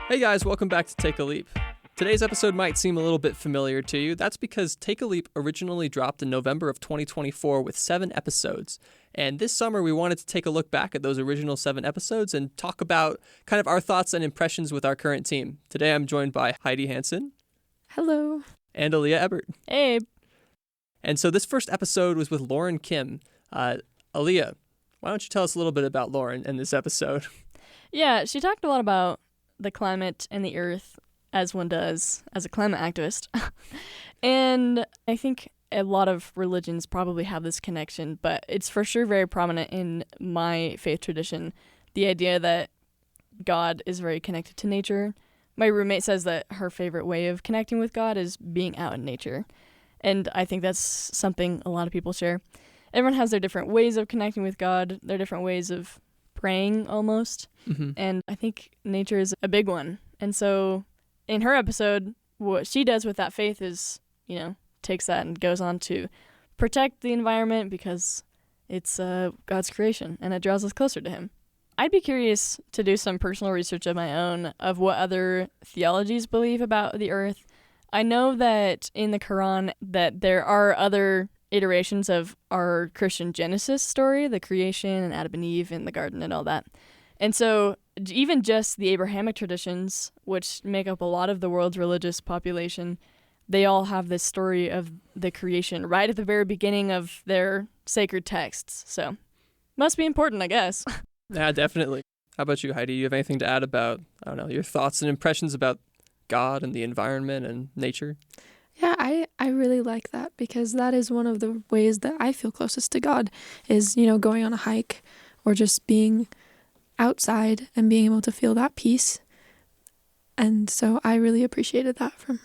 Hey guys, welcome back to Take a Leap. Today's episode might seem a little bit familiar to you. That's because Take a Leap originally dropped in November of 2024 with 7 episodes. And this summer we wanted to take a look back at those original 7 episodes and talk about kind of our thoughts and impressions with our current team. Today I'm joined by Heidi Hansen. Hello. And Aaliyah Ebert. Hey. And so this first episode was with Lauren Kim. Aaliyah, why don't you tell us a little bit about Lauren in this episode? Yeah, she talked a lot about the climate and the earth, as one does as a climate activist. And I think a lot of religions probably have this connection, but it's for sure very prominent in my faith tradition, the idea that God is very connected to nature. My roommate says that her favorite way of connecting with God is being out in nature. And I think that's something a lot of people share. Everyone has their different ways of connecting with God, their different ways of praying almost. Mm-hmm. And I think nature is a big one. And so in her episode, what she does with that faith is, takes that and goes on to protect the environment because it's God's creation and it draws us closer to him. I'd be curious to do some personal research of my own of what other theologies believe about the earth. I know that in the Quran that there are other iterations of our Christian Genesis story, the creation and Adam and Eve in the garden and all that. And so even just the Abrahamic traditions, which make up a lot of the world's religious population, they all have this story of the creation right at the very beginning of their sacred texts. So must be important, I guess. Yeah, definitely. How about you, Heidi? Do you have anything to add about, your thoughts and impressions about God and the environment and nature? Yeah, I really like that because that is one of the ways that I feel closest to God is, going on a hike or just being outside and being able to feel that peace. And so I really appreciated that from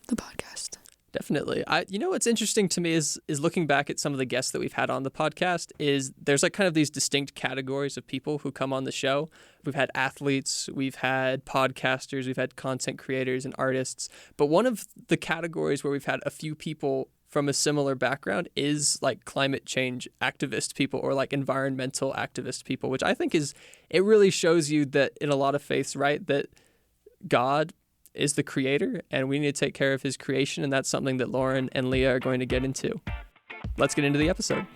the podcast. Definitely. What's interesting to me is looking back at some of the guests that we've had on the podcast is there's like kind of these distinct categories of people who come on the show. We've had athletes, we've had podcasters, we've had content creators and artists. But one of the categories where we've had a few people from a similar background is like climate change activist people or like environmental activist people, which I think it really shows you that in a lot of faiths, right, that God is the creator and we need to take care of his creation, and that's something that Lauren and Leah are going to get into. Let's get into the episode.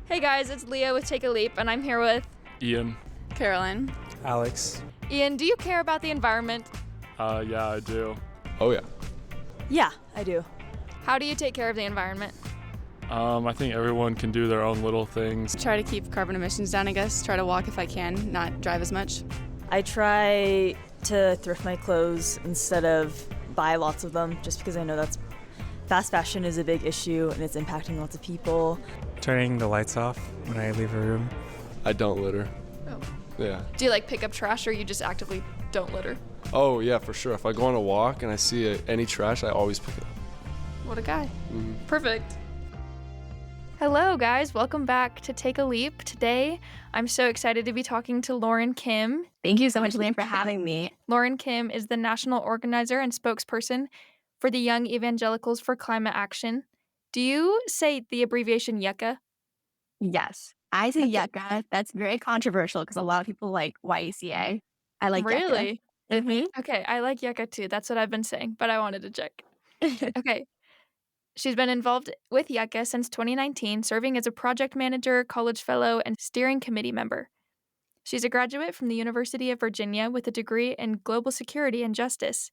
Hey guys, it's Leah with Take a Leap, and I'm here with Ian. Caroline. Alex. Ian. Do you care about the environment? Yeah, I do. Oh, yeah. Yeah, I do. How do you take care of the environment? I think everyone can do their own little things. Try to keep carbon emissions down, I guess. Try to walk if I can, not drive as much. I try to thrift my clothes instead of buy lots of them, just because I know that's fast fashion is a big issue and it's impacting lots of people. Turning the lights off when I leave a room. I don't litter. Oh. Yeah. Do you pick up trash, or you just actively don't litter? Oh, yeah, for sure. If I go on a walk and I see any trash, I always pick it up. What a guy. Mm-hmm. Perfect. Hello, guys. Welcome back to Take a Leap. Today, I'm so excited to be talking to Lauren Kim. Thank you so much, Liam, for having me. Lauren Kim is the national organizer and spokesperson for the Young Evangelicals for Climate Action. Do you say the abbreviation YECA? Yes, I say YECA. That's very controversial because a lot of people like YECA. I like Really? YECA. Mm-hmm. Okay, I like YECA too. That's what I've been saying, but I wanted to check. Okay. She's been involved with YECA since 2019, serving as a project manager, college fellow, and steering committee member. She's a graduate from the University of Virginia with a degree in global security and justice.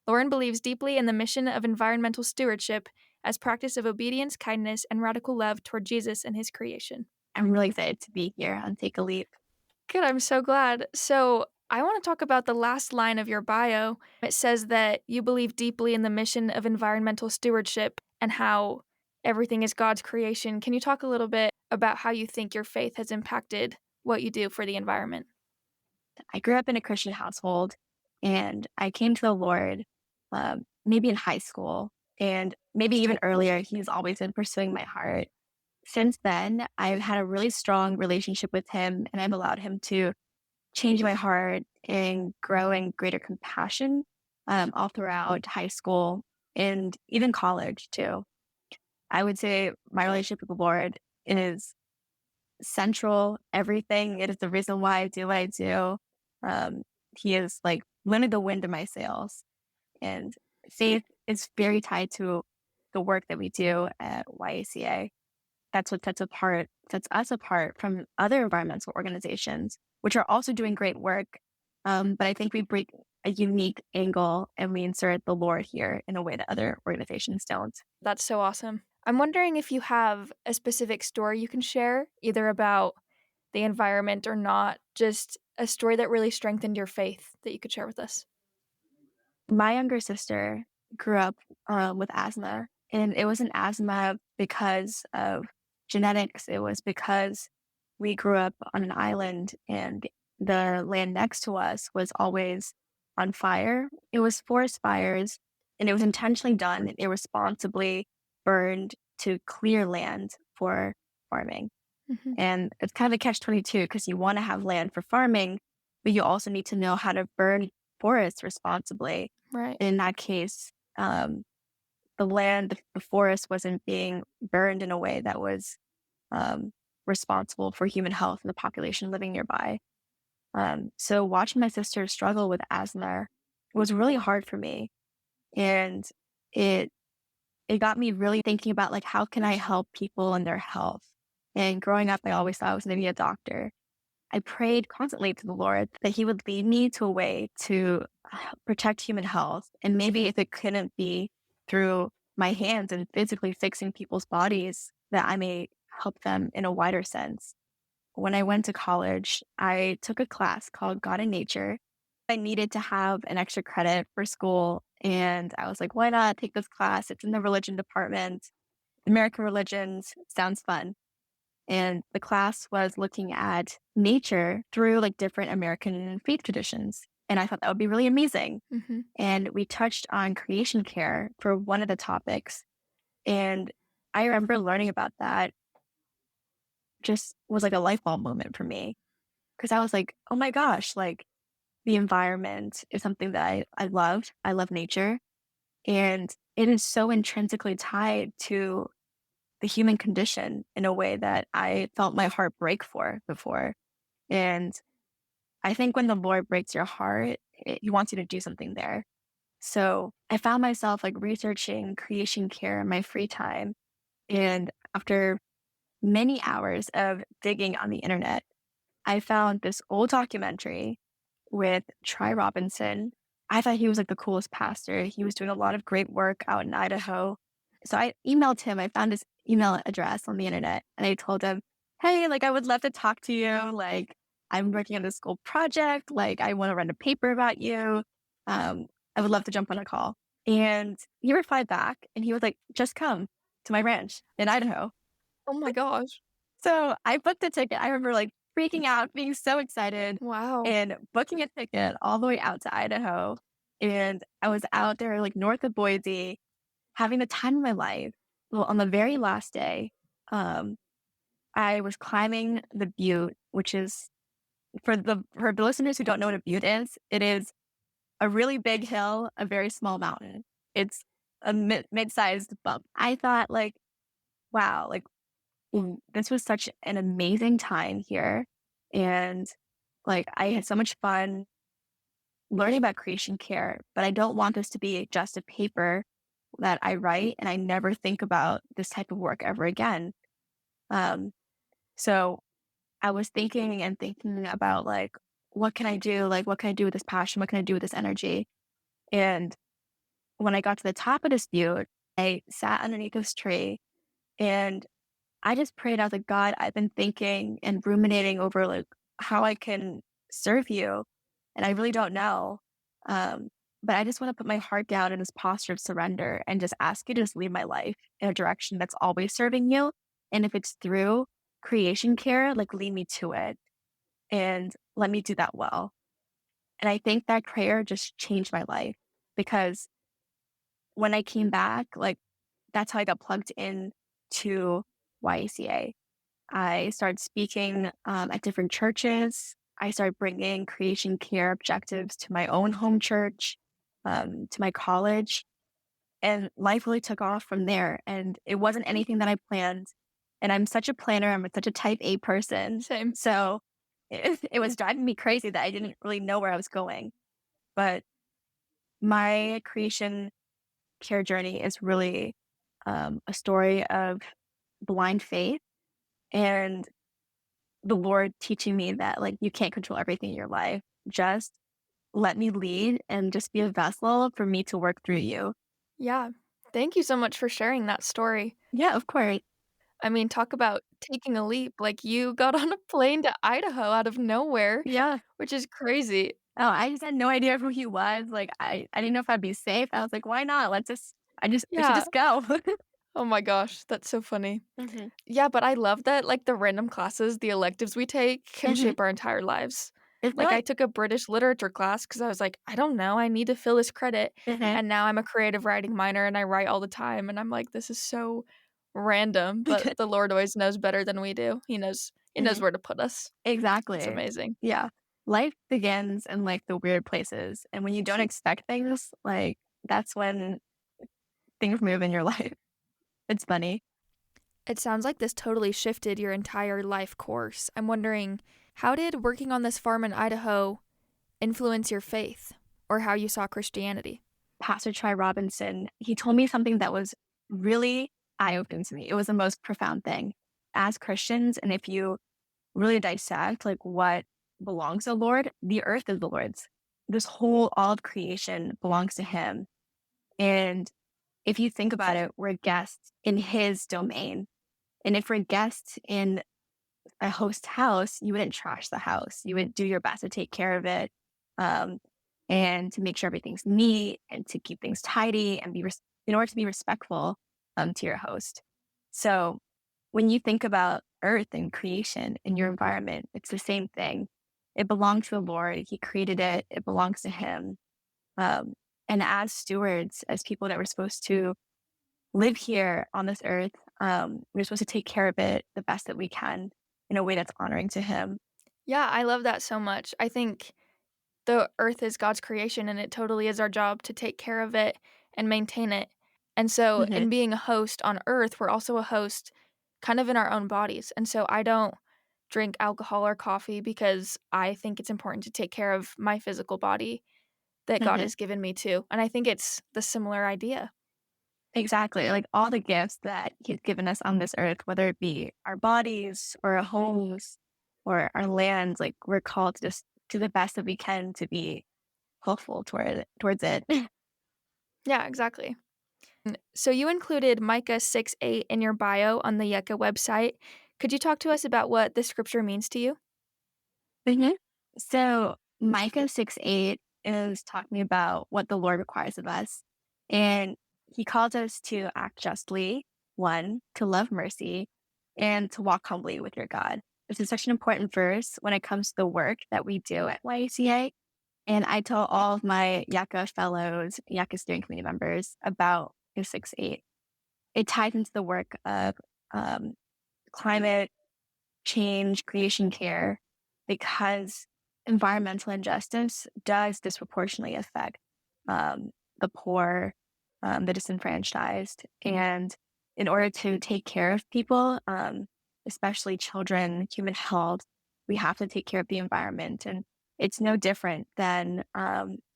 Lauren believes deeply in the mission of environmental stewardship as practice of obedience, kindness, and radical love toward Jesus and his creation. I'm really excited to be here on Take a Leap. Good, I'm so glad. So I want to talk about the last line of your bio. It says that you believe deeply in the mission of environmental stewardship and how everything is God's creation. Can you talk a little bit about how you think your faith has impacted what you do for the environment? I grew up in a Christian household, and I came to the Lord maybe in high school, and maybe even earlier. He's always been pursuing my heart. Since then, I've had a really strong relationship with him, and I've allowed him to change my heart and grow in greater compassion all throughout high school and even college too. I would say my relationship with the Lord is central, everything. It is the reason why I do what I do. Um, he is like literally the wind in my sails. And faith is very tied to the work that we do at YECA. That's what sets us apart from other environmental organizations, which are also doing great work. But I think we bring a unique angle and we insert the Lord here in a way that other organizations don't. That's so awesome. I'm wondering if you have a specific story you can share, either about the environment or not, just a story that really strengthened your faith that you could share with us. My younger sister grew up with asthma, and it wasn't asthma because of genetics. It was because we grew up on an island and the land next to us was always on fire. It was forest fires, and it was intentionally done and irresponsibly burned to clear land for farming. Mm-hmm. And it's kind of a catch-22 because you want to have land for farming, but you also need to know how to burn forests responsibly. Right. In that case, the forest wasn't being burned in a way that was responsible for human health and the population living nearby. So watching my sister struggle with asthma was really hard for me. And it got me really thinking about like, how can I help people in their health? And growing up, I always thought I was going to be a doctor. I prayed constantly to the Lord that he would lead me to a way to protect human health. And maybe if it couldn't be through my hands and physically fixing people's bodies, that I may help them in a wider sense. When I went to college, I took a class called God and Nature. I needed to have an extra credit for school. And I was like, why not take this class? It's in the religion department. American religions sounds fun. And the class was looking at nature through like different American faith traditions. And I thought that would be really amazing. Mm-hmm. And we touched on creation care for one of the topics. And I remember learning about that just was like a light bulb moment for me. Because I was like, oh my gosh, like the environment is something that I love. I love nature. And it is so intrinsically tied to the human condition in a way that I felt my heart break for before. And I think when the Lord breaks your heart, he wants you to do something there. So I found myself like researching creation care in my free time. And after many hours of digging on the internet, I found this old documentary with Tri Robinson. I thought he was like the coolest pastor. He was doing a lot of great work out in Idaho. So I emailed him. I found his email address on the internet and I told him, hey, like I would love to talk to you. Like I'm working on this school project. Like I want to run a paper about you. I would love to jump on a call. And he replied back and he was like, just come to my ranch in Idaho. Oh my gosh. So I booked a ticket. I remember like freaking out, being so excited. Wow. And booking a ticket all the way out to Idaho. And I was out there like north of Boise, having the time of my life. Well, on the very last day, I was climbing the butte, which is for the listeners who don't know what a butte is, it is a really big hill, a very small mountain. It's a mid-sized bump. I thought like, wow, like this was such an amazing time here. And like I had so much fun learning about creation care, but I don't want this to be just a paper that I write and I never think about this type of work ever again. So I was thinking about like, what can I do? Like, what can I do with this passion? What can I do with this energy? And when I got to the top of this butte, I sat underneath this tree and I just prayed. I was like, God, I've been thinking and ruminating over like how I can serve you. And I really don't know. But I just want to put my heart down in this posture of surrender and just ask you to just lead my life in a direction that's always serving you. And if it's through creation care, like lead me to it and let me do that well. And I think that prayer just changed my life because when I came back, like that's how I got plugged in to YECA. I started speaking at different churches. I started bringing creation care objectives to my own home church, to my college, and life really took off from there. And it wasn't anything that I planned. And I'm such a planner. I'm such a type A person. Same. So it was driving me crazy that I didn't really know where I was going. But my creation care journey is really a story of blind faith and the Lord teaching me that like you can't control everything in your life. Just let me lead and just be a vessel for me to work through you. Yeah. Thank you so much for sharing that story. Yeah, of course. I mean, talk about taking a leap. Like, you got on a plane to Idaho out of nowhere, Yeah. which is crazy. Oh, I just had no idea who he was. Like I didn't know if I'd be safe. I was like, why not? We should Yeah. just go. Oh my gosh, that's so funny. Mm-hmm. Yeah, but I love that, like, the random classes, the electives we take can Mhm. shape our entire lives. It's Like, I not. took a British literature class because I was like, I don't know, I need to fill this credit. Mhm. And now I'm a creative writing minor and I write all the time. And I'm like, this is so random, but the Lord always knows better than we do. He knows Mhm. where to put us. It's Exactly. amazing. Yeah. Life begins in like the weird places. And when you don't expect things, like that's when things move in your life. It's funny. It sounds like this totally shifted your entire life course. I'm wondering, how did working on this farm in Idaho influence your faith or how you saw Christianity? Pastor Troy Robinson, he told me something that was really eye-opening to me. It was the most profound thing. As Christians, and if you really dissect like what belongs to the Lord, the earth is the Lord's. This whole all of creation belongs to him. And if you think about it, we're guests in his domain. And if we're guests in a host house, you wouldn't trash the house. You would do your best to take care of it, and to make sure everything's neat and to keep things tidy and in order to be respectful to your host. So when you think about earth and creation and your environment, it's the same thing. It belongs to the Lord. He created it. It belongs to him. Um, and as stewards, as people that we're supposed to live here on this earth, we're supposed to take care of it the best that we can in a way that's honoring to him. Yeah, I love that so much. I think the earth is God's creation and it totally is our job to take care of it and maintain it. And so, Mhm. in being a host on earth, we're also a host kind of in our own bodies. And so, I don't drink alcohol or coffee because I think it's important to take care of my physical body that God Mhm. has given me too. And I think it's the similar idea. Exactly. Like all the gifts that he's given us on this earth, whether it be our bodies or our homes or our lands, like we're called to just do the best that we can to be hopeful towards it. Yeah, exactly. So you included Micah 6:8 in your bio on the YECA website. Could you talk to us about what this scripture means to you? Mhm. So Micah 6:8 is talking about what the Lord requires of us. And he calls us to act justly, one, to love mercy, and to walk humbly with your God. This is such an important verse when it comes to the work that we do at YECA. And I tell all of my YECA fellows, YECA steering committee members about his 6:8. It ties into the work of um, climate change, creation care, because environmental injustice does disproportionately affect the poor, the disenfranchised. And in order to take care of people, especially children, human health, we have to take care of the environment. And it's no different than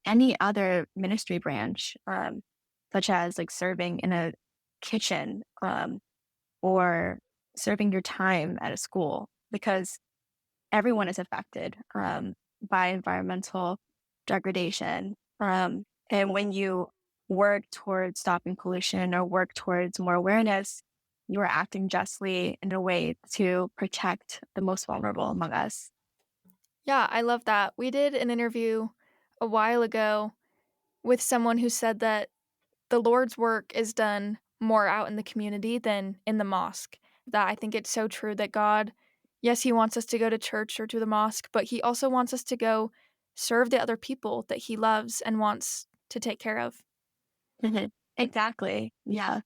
any other ministry branch, such as like serving in a kitchen, or serving your time at a school, because everyone is affected by environmental degradation. And when you work towards stopping pollution or work towards more awareness, you are acting justly in a way to protect the most vulnerable among us. Yeah, I love that. We did an interview a while ago with someone who said that the Lord's work is done more out in the community than in the mosque. That I think it's so true that God, yes, he wants us to go to church or to the mosque, but he also wants us to go serve the other people that he loves and wants to take care of. Mhm. Exactly. Yeah.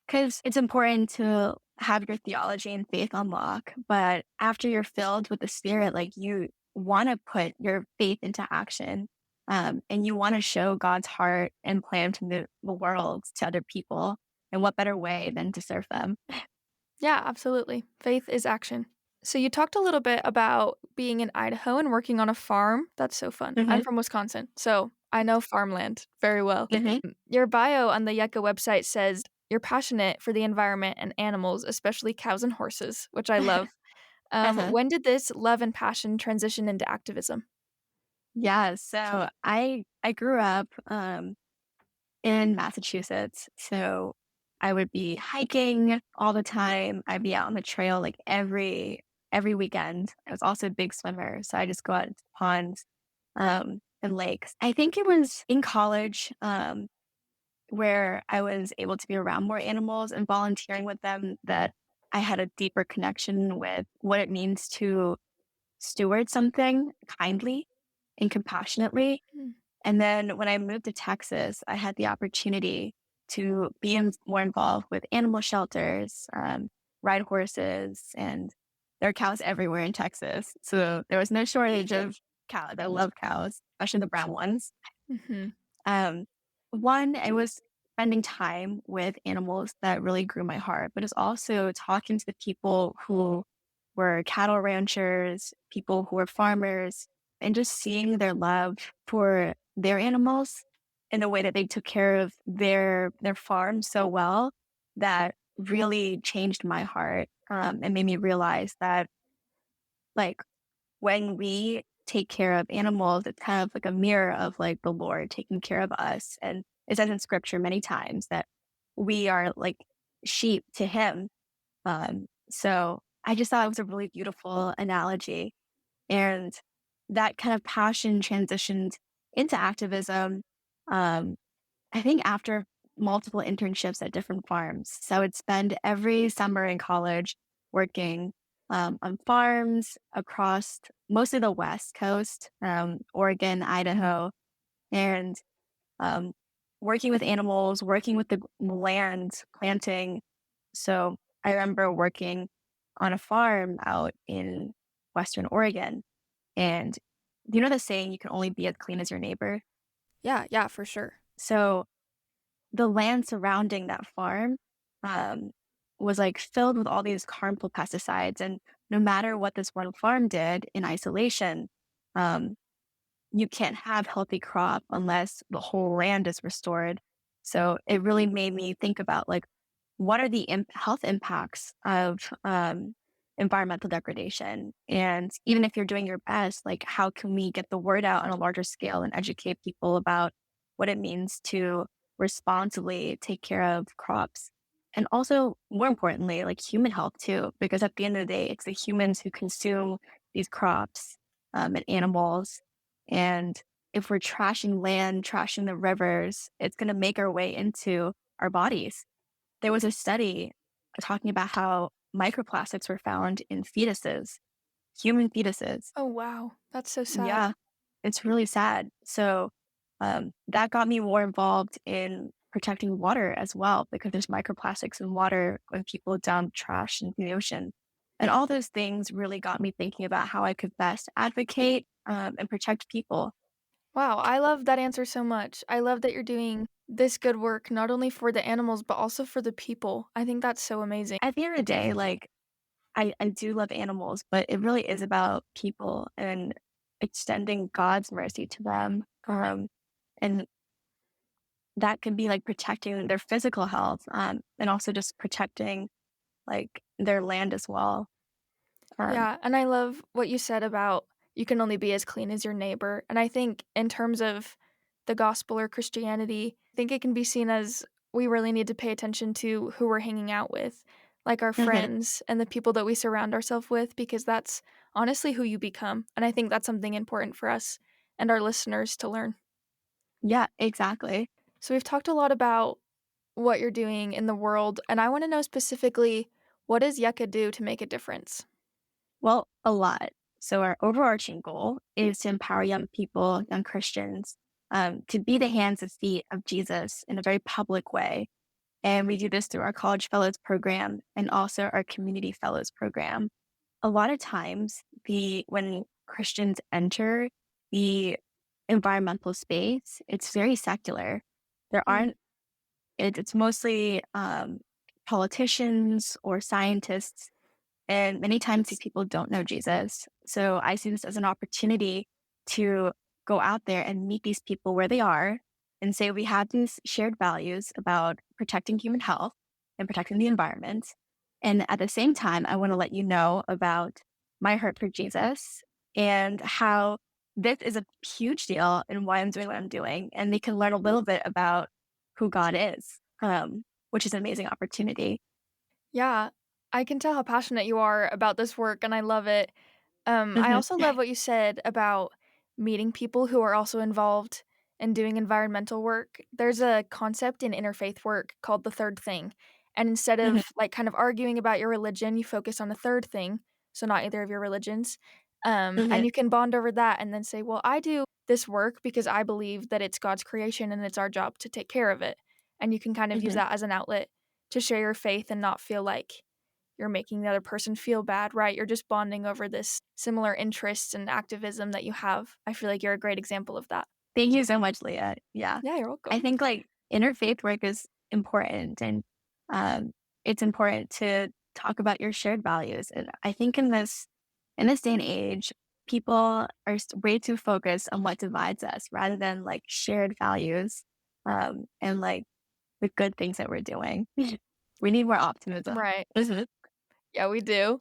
Because it's important to have your theology and faith on lock. But after you're filled with the Spirit, like you want to put your faith into action, and you want to show God's heart and plan to the world to other people. And what better way than to serve them? Yeah, absolutely. Faith is action. So you talked a little bit about being in Idaho and working on a farm. That's so fun. I'm Mm-hmm. from Wisconsin, so I know farmland very well. Mm-hmm. Your bio on the YECA website says you're passionate for the environment and animals, especially cows and horses, which I love. Uh-huh. When did this love and passion transition into activism? Yeah, so I grew up in Massachusetts. So I would be hiking all the time. I'd be out on the trail like every weekend. I was also a big swimmer, so I just go out into ponds and lakes. I think it was in college where I was able to be around more animals and volunteering with them that I had a deeper connection with what it means to steward something kindly and compassionately. Mm. And then when I moved to Texas, I had the opportunity to be more involved with animal shelters, ride horses, and there are cows everywhere in Texas. So there was no shortage of cows. I love cows, especially the brown ones. Mm-hmm. Um, One, I was spending time with animals that really grew my heart, but it's also talking to the people who were cattle ranchers, people who were farmers, and just seeing their love for their animals in the way that they took care of their farm so well that really changed my heart and made me realize that like when we take care of animals, it's kind of like a mirror of like the Lord taking care of us. And it says in scripture many times that we are like sheep to him. So I just thought it was a really beautiful analogy. And that kind of passion transitioned into activism. Um, I think after multiple internships at different farms. So I would spend every summer in college working on farms across mostly the West Coast, Oregon, Idaho, and um, working with animals, working with the land, planting. So I remember working on a farm out in Western Oregon. And you know the saying, you can only be as clean as your neighbor? Yeah, for sure. So the land surrounding that farm um, was like filled with all these harmful pesticides. And no matter what this one farm did in isolation, um, you can't have healthy crop unless the whole land is restored. So it really made me think about like, what are the health impacts of environmental degradation? And even if you're doing your best, like how can we get the word out on a larger scale and educate people about what it means to responsibly take care of crops? And also, more importantly, like human health too, because at the end of the day, it's the humans who consume these crops and animals. And if we're trashing land, trashing the rivers, it's going to make our way into our bodies. There was a study talking about how microplastics were found in fetuses, human fetuses. Oh, wow. That's so sad. Yeah, it's really sad. So that got me more involved in protecting water as well, because there's microplastics in water when people dump trash into the ocean. And all those things really got me thinking about how I could best advocate and protect people. Wow, I love that answer so much. I love that you're doing this good work, not only for the animals, but also for the people. I think that's so amazing. At the end of the day, like I do love animals, but it really is about people and extending God's mercy to them. And that can be like protecting their physical health, and also just protecting like their land as well. Yeah, and I love what you said about you can only be as clean as your neighbor. And I think in terms of the gospel or Christianity, I think it can be seen as we really need to pay attention to who we're hanging out with, like our Mhm. friends and the people that we surround ourselves with, because that's honestly who you become. And I think that's something important for us and our listeners to learn. Yeah, exactly. So we've talked a lot about what you're doing in the world, and I want to know specifically, what does YECA do to make a difference? Well, a lot. So our overarching goal is to empower young people, young Christians, to be the hands and feet of Jesus in a very public way. And we do this through our College Fellows program and also our Community Fellows program. A lot of times, when Christians enter the environmental space, it's very secular. There Mm. aren't. It's mostly politicians or scientists. And many times these people don't know Jesus. So I see this as an opportunity to go out there and meet these people where they are and say, we have these shared values about protecting human health and protecting the environment. And at the same time, I want to let you know about my heart for Jesus and how this is a huge deal and why I'm doing what I'm doing. And they can learn a little bit about who God is, which is an amazing opportunity. Yeah, I can tell how passionate you are about this work, and I love it. I also love what you said about meeting people who are also involved in doing environmental work. There's a concept in interfaith work called the third thing. And instead of like kind of arguing about your religion, you focus on a third thing. So not either of your religions. And you can bond over that and then say, well, I do this work because I believe that it's God's creation and it's our job to take care of it. And you can kind of use that as an outlet to share your faith and not feel like you're making the other person feel bad, right? You're just bonding over this similar interests and activism that you have. I feel like you're a great example of that. Thank you so much, Leah. Yeah. Yeah, you're welcome. I think like interfaith work is important, and it's important to talk about your shared values. And I think in this day and age, people are way too focused on what divides us rather than like shared values and like the good things that we're doing. We need more optimism. Right. Yeah, we do.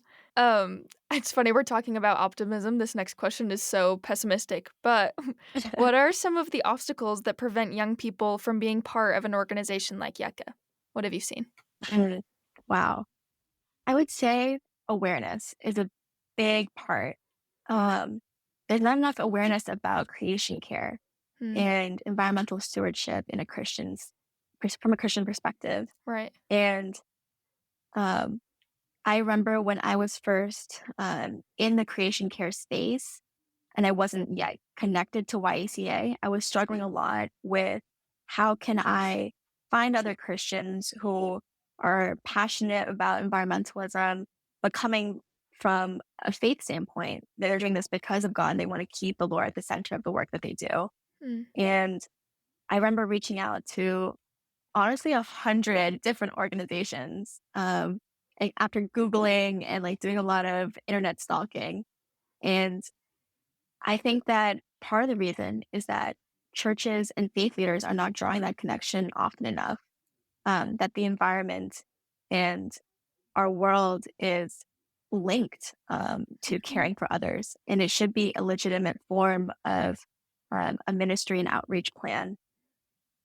It's funny we're talking about optimism. This next question is so pessimistic, but what are some of the obstacles that prevent young people from being part of an organization like YECA? What have you seen? Wow. I would say awareness is a big part. There's not enough awareness about creation care and environmental stewardship in from a Christian perspective. Right. And I remember when I was first in the creation care space and I wasn't yet connected to YECA, I was struggling a lot with how can I find other Christians who are passionate about environmentalism, but coming from a faith standpoint, they're doing this because of God and they want to keep the Lord at the center of the work that they do. And I remember reaching out to honestly 100 different organizations after Googling and like doing a lot of internet stalking. And I think that part of the reason is that churches and faith leaders are not drawing that connection often enough, that the environment and our world is linked to caring for others. And it should be a legitimate form of a ministry and outreach plan.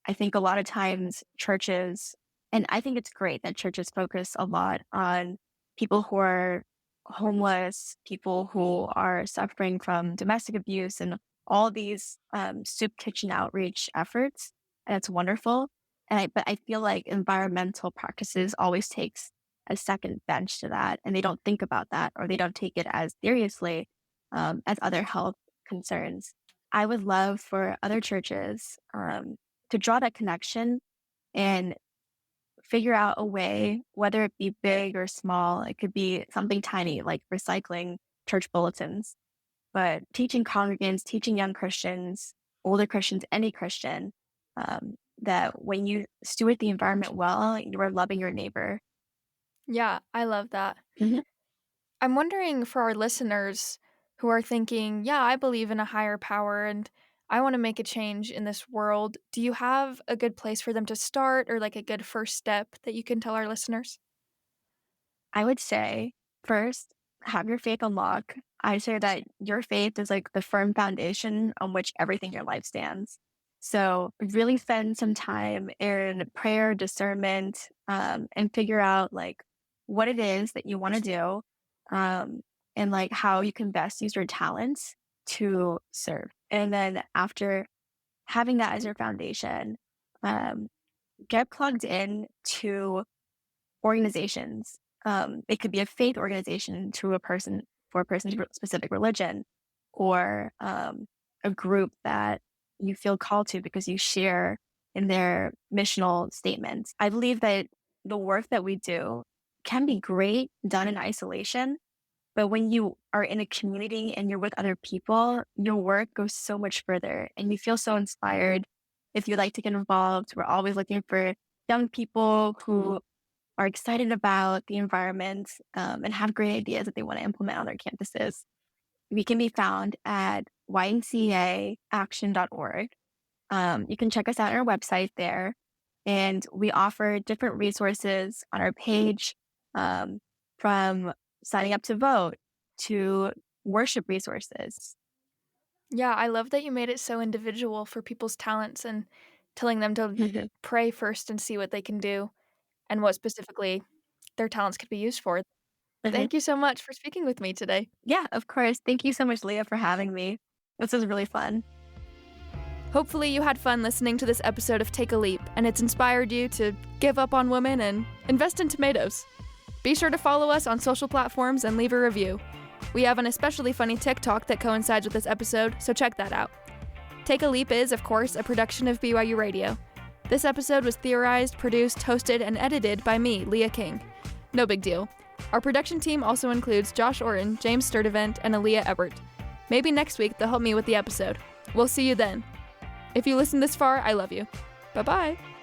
I think a lot of times churches, and I think it's great that churches focus a lot on people who are homeless, people who are suffering from domestic abuse, and all these soup kitchen outreach efforts. And it's wonderful. But I feel like environmental practices always takes a second bench to that, and they don't think about that, or they don't take it as seriously as other health concerns. I would love for other churches to draw that connection and figure out a way, whether it be big or small, it could be something tiny like recycling church bulletins, but teaching congregants, teaching young Christians, older Christians, any Christian, that when you steward the environment well, you are loving your neighbor. Yeah, I love that. I'm wondering for our listeners who are thinking, yeah, I believe in a higher power and I want to make a change in this world. Do you have a good place for them to start or like a good first step that you can tell our listeners? I would say first, have your faith unlock. I say that your faith is like the firm foundation on which everything in your life stands. So really spend some time in prayer, discernment, and figure out like what it is that you want to do, and like how you can best use your talents to serve. And then after having that as your foundation, get plugged in to organizations. It could be a faith organization to a person for a person's specific religion, or a group that you feel called to because you share in their missional statements. I believe that the work that we do can be great done in isolation, but when you are in a community and you're with other people, your work goes so much further and you feel so inspired. If you'd like to get involved, we're always looking for young people who are excited about the environment and have great ideas that they want to implement on their campuses. We can be found at YECAaction.org. You can check us out on our website there, and we offer different resources on our page, from signing up to vote to worship resources. Yeah, I love that you made it so individual for people's talents and telling them to pray first and see what they can do and what specifically their talents could be used for. Thank you so much for speaking with me today. Yeah, of course. Thank you so much, Leah, for having me. This was really fun. Hopefully you had fun listening to this episode of Take a Leap, and it's inspired you to give up on women and invest in tomatoes. Be sure to follow us on social platforms and leave a review. We have an especially funny TikTok that coincides with this episode, so check that out. Take a Leap is, of course, a production of BYU Radio. This episode was theorized, produced, hosted, and edited by me, Leah King. No big deal. Our production team also includes Josh Orton, James Sturdivant, and Aaliyah Ebert. Maybe next week they'll help me with the episode. We'll see you then. If you listened this far, I love you. Bye-bye.